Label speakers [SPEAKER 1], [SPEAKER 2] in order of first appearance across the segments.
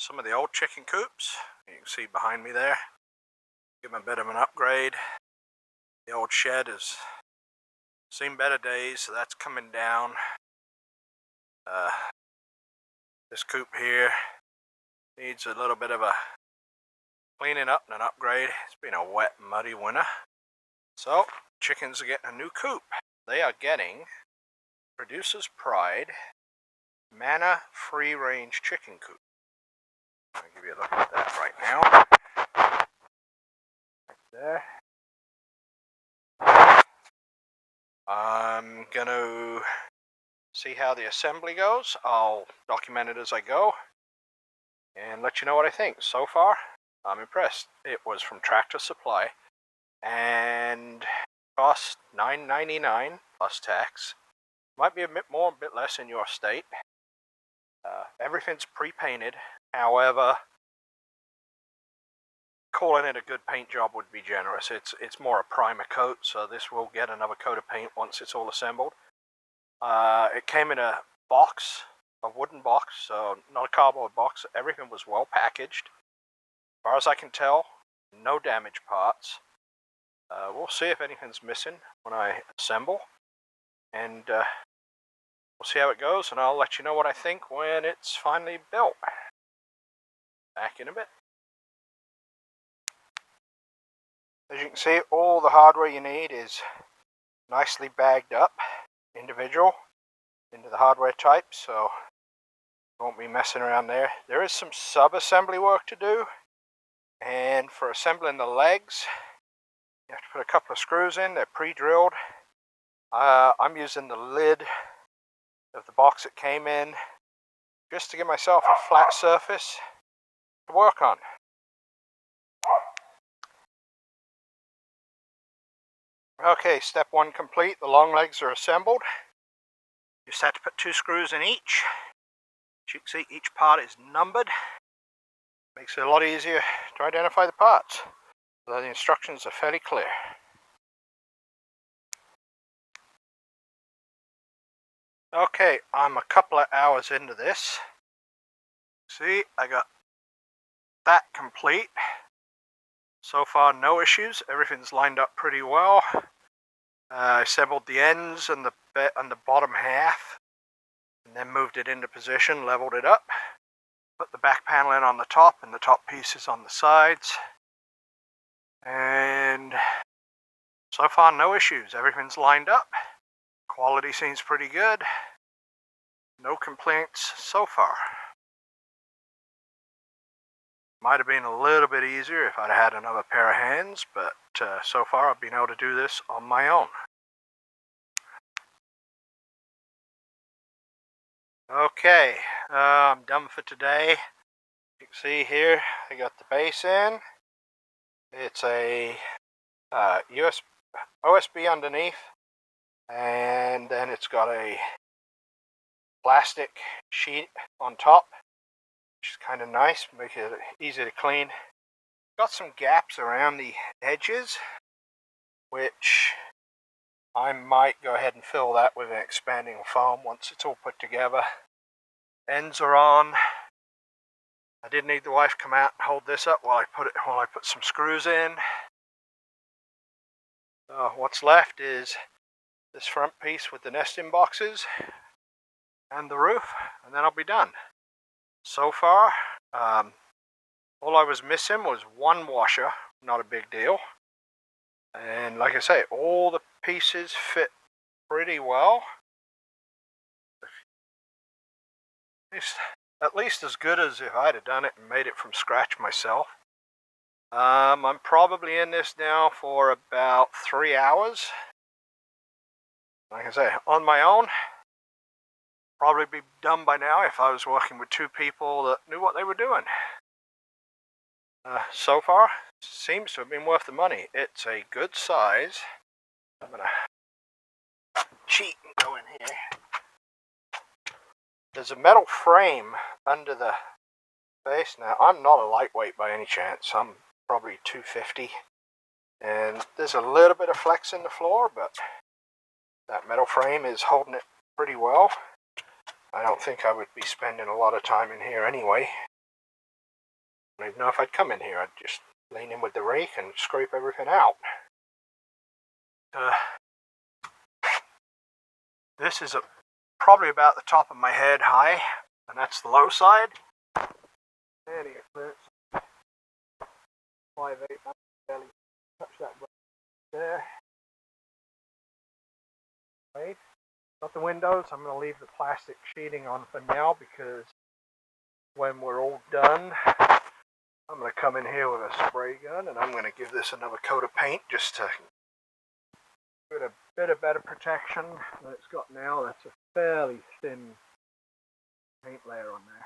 [SPEAKER 1] some of the old chicken coops. You can see behind me there. Give them a bit of an upgrade. The old shed has seen better days, so that's coming down. This coop here needs a little bit of a cleaning up and an upgrade. It's been a wet, muddy winter. So, chickens are getting a new coop. They are getting Producer's Pride MANOR free-range chicken coop. I'll give you a look at that right now. Right there. I'm going to see how the assembly goes. I'll document it as I go and let you know what I think. So far, I'm impressed. It was from Tractor Supply and cost $9.99 plus tax. Might be a bit more, a bit less in your state. Everything's pre-painted. However, calling it a good paint job would be generous. It's more a primer coat, so this will get another coat of paint once it's all assembled. It came in a box, a wooden box, so not a cardboard box. Everything was well packaged. As far as I can tell, no damaged parts. We'll see if anything's missing when I assemble, and we'll see how it goes, and I'll let you know what I think when it's finally built. Back in a bit. As you can see, all the hardware you need is nicely bagged up, individual, into the hardware type, so won't be messing around there. There is some sub-assembly work to do, and for assembling the legs, you have to put a couple of screws in. They're pre-drilled. I'm using the lid of the box it came in just to give myself a flat surface to work on. Okay, step one complete. The long legs are assembled. You just have to put 2 screws in each. As you can see, each part is numbered. Makes it a lot easier to identify the parts. So the instructions are fairly clear. Okay, I'm a couple of hours into this. See, I got that complete. So far, no issues. Everything's lined up pretty well. I assembled the ends and the bottom half, and then moved it into position, leveled it up. Put the back panel in on the top and the top pieces on the sides. And so far, no issues. Everything's lined up. Quality seems pretty good. No complaints so far. Might have been a little bit easier if I'd had another pair of hands, but so far I've been able to do this on my own. Okay, I'm done for today. You can see here, I got the base in. It's a OSB underneath, and then it's got a plastic sheet on top, which is kind of nice, make it easy to clean. Got some gaps around the edges, which I might go ahead and fill that with an expanding foam once it's all put together. Ends are on. I did need the wife to come out and hold this up while I put some screws in. What's left is this front piece with the nesting boxes and the roof, and then I'll be done. So far, all I was missing was one washer, not a big deal. And like I say, all the pieces fit pretty well. At least as good as if I'd have done it and made it from scratch myself. I'm probably in this now for about 3 hours. Like I say, on my own. Probably be done by now if I was working with 2 people that knew what they were doing. So far, seems to have been worth the money. It's a good size. I'm gonna cheat and go in here. There's a metal frame under the base. Now, I'm not a lightweight by any chance. I'm probably 250. And there's a little bit of flex in the floor, but that metal frame is holding it pretty well. I don't think I would be spending a lot of time in here anyway. don't even know if I'd come in here. I'd just lean in with the rake and scrape everything out. This is probably about the top of my head high, and that's the low side. There you go. 5/8, barely touch that there. Right. Got the windows. I'm going to leave the plastic sheeting on for now because when we're all done, I'm going to come in here with a spray gun and I'm going to give this another coat of paint just to get a bit of better protection than it's got now. That's a fairly thin paint layer on there.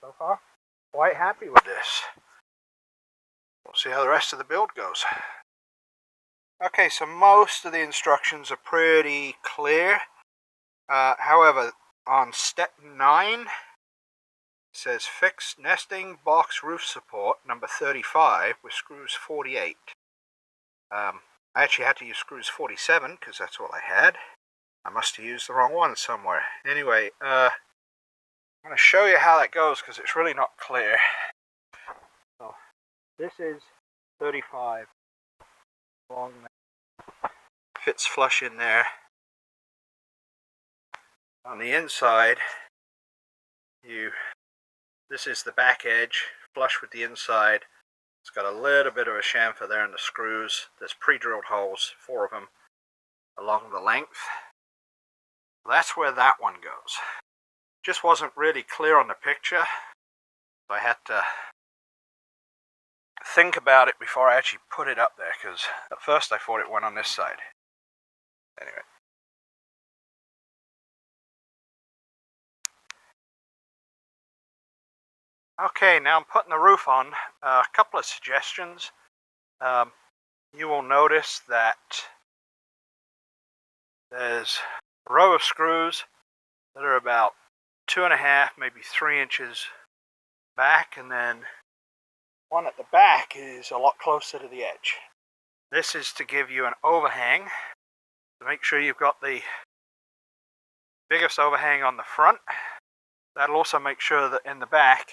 [SPEAKER 1] So far, quite happy with this. We'll see how the rest of the build goes. Okay, so most of the instructions are pretty clear. However, on step 9, it says fix nesting box roof support number 35 with screws 48. I actually had to use screws 47 because that's all I had. I must have used the wrong one somewhere. Anyway, I'm going to show you how that goes because it's really not clear. So, this is 35 long. Fits flush in there. On the inside, this is the back edge, flush with the inside. It's got a little bit of a chamfer there in the screws. There's pre-drilled holes, 4 of them, along the length. That's where that one goes. Just wasn't really clear on the picture, so I had to think about it before I actually put it up there, because at first I thought it went on this side. Anyway. Okay, now I'm putting the roof on. A couple of suggestions. You will notice that there's a row of screws that are about 2.5, maybe 3 inches back, and then one at the back is a lot closer to the edge. This is to give you an overhang, to make sure you've got the biggest overhang on the front. That'll also make sure that in the back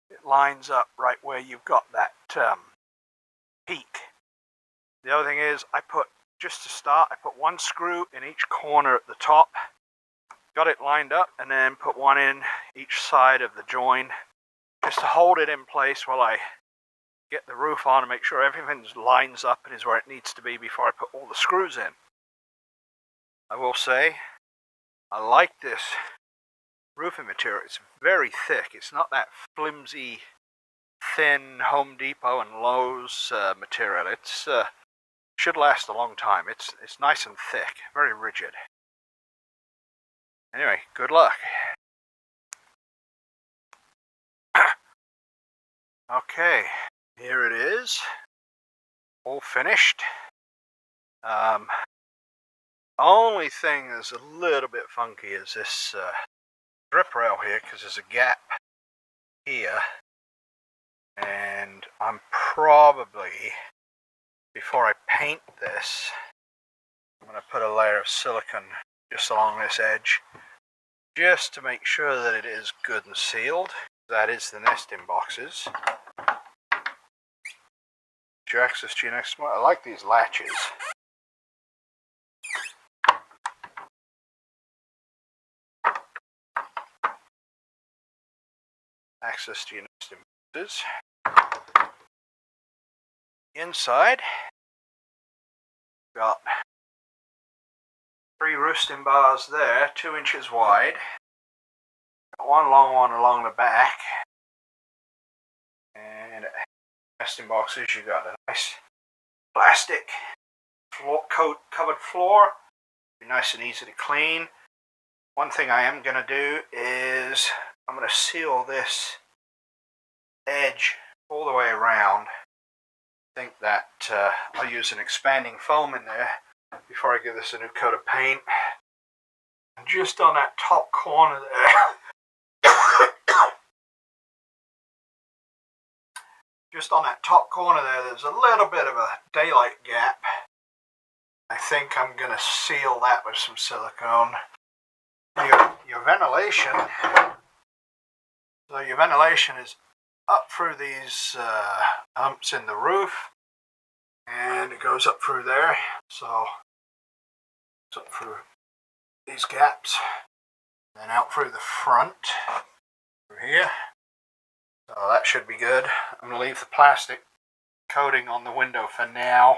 [SPEAKER 1] it lines up right where you've got that peak. The other thing is, just to start, I put 1 screw in each corner at the top, got it lined up, and then put 1 in each side of the join just to hold it in place while I get the roof on and make sure everything lines up and is where it needs to be before I put all the screws in. I will say, I like this roofing material. It's very thick. It's not that flimsy, thin Home Depot and Lowe's material. It's should last a long time. It's nice and thick, very rigid. Anyway, good luck. Okay, here it is, all finished. Only thing that's a little bit funky is this drip rail here, because there's a gap here, and I'm probably, before I paint this, I'm going to put a layer of silicone just along this edge, just to make sure that it is good and sealed. That is the nesting boxes. Your access to your next one. I like these latches. Access to your nesting boxes. Inside, got 3 roosting bars there, 2 inches wide. Got 1 long one along the back. And nesting boxes, you got a nice plastic covered floor. Be nice and easy to clean. One thing I am going to do is I'm going to seal this edge all the way around. I think that I'll use an expanding foam in there before I give this a new coat of paint. And just on that top corner there, just on that top corner there's a little bit of a daylight gap. I think I'm going to seal that with some silicone. Your ventilation, so your ventilation is up through these humps in the roof, and it goes up through there. So it's up through these gaps, then out through the front, through here. So that should be good. I'm going to leave the plastic coating on the window for now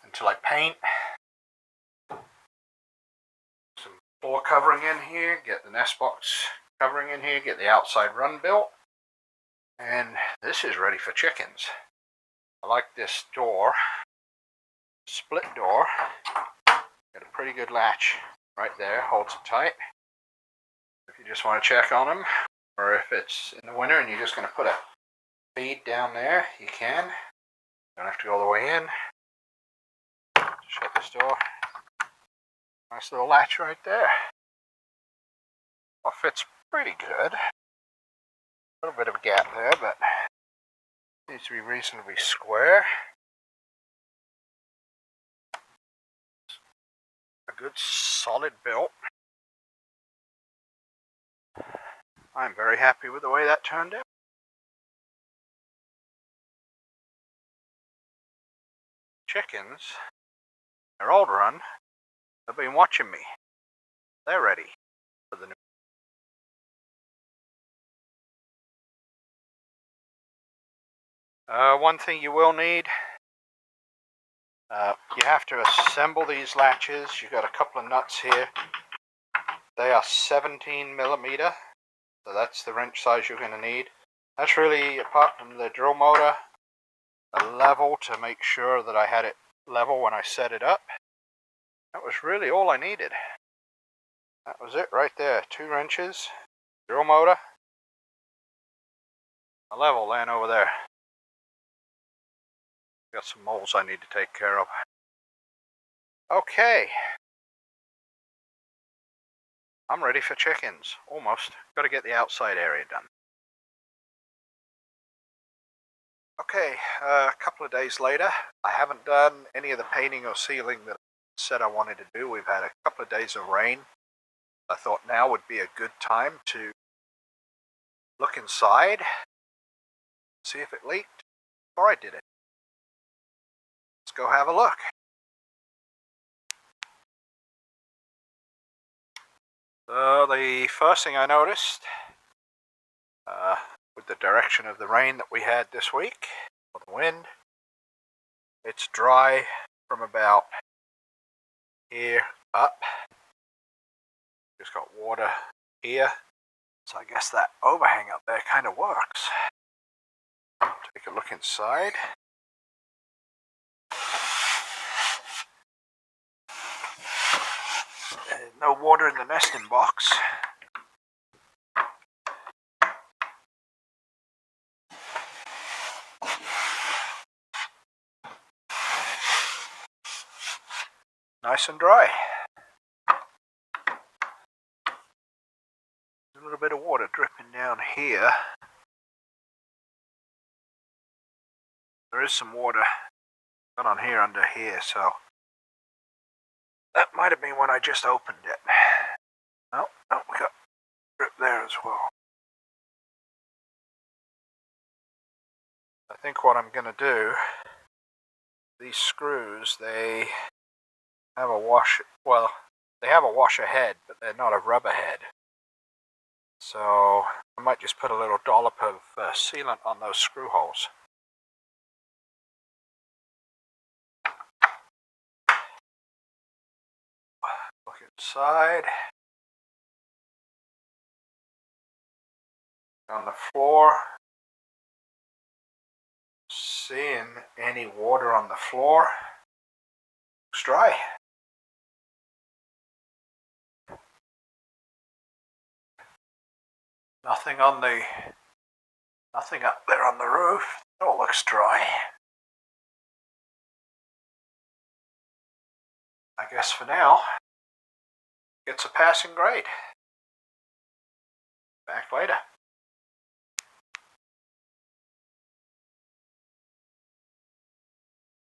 [SPEAKER 1] until I paint. Some floor covering in here, get the nest box covering in here, get the outside run built, and this is ready for chickens. I like this door, split door, got a pretty good latch right there, holds it tight. If you just want to check on them, or if it's in the winter and you're just going to put a feed down there, you can. Don't have to go all the way in. Shut this door. Nice little latch right there. Well, fits pretty good. A little bit of a gap there, but seems to be reasonably square. A good solid build. I'm very happy with the way that turned out. Chickens, they're old run. They've been watching me. They're ready for the new. One thing you will need, you have to assemble these latches. You've got a couple of nuts here. They are 17 millimeter, so that's the wrench size you're going to need. That's really, apart from the drill motor, a level to make sure that I had it level when I set it up. That was really all I needed. That was it right there. 2 wrenches, drill motor, a level laying over there. Got some moles I need to take care of. Okay. I'm ready for chickens, almost. Got to get the outside area done. Okay, a couple of days later. I haven't done any of the painting or sealing that I said I wanted to do. We've had a couple of days of rain. I thought now would be a good time to look inside, see if it leaked before I did it. Let's go have a look. So the first thing I noticed, with the direction of the rain that we had this week, or the wind, it's dry from about here up. Just got water here, so I guess that overhang up there kind of works. Take a look inside. No water in the nesting box. Nice and dry. A little bit of water dripping down here. There is some water got on here under here, so that might have been when I just opened it. Oh, we got drip there as well. I think what I'm going to do, these screws, they have a washer, well, they have a washer head, but they're not a rubber head. So I might just put a little dollop of sealant on those screw holes. Look inside. On the floor. Seeing any water on the floor. Looks dry. Nothing up there on the roof. It all looks dry. I guess for now, it's a passing grade. Back later.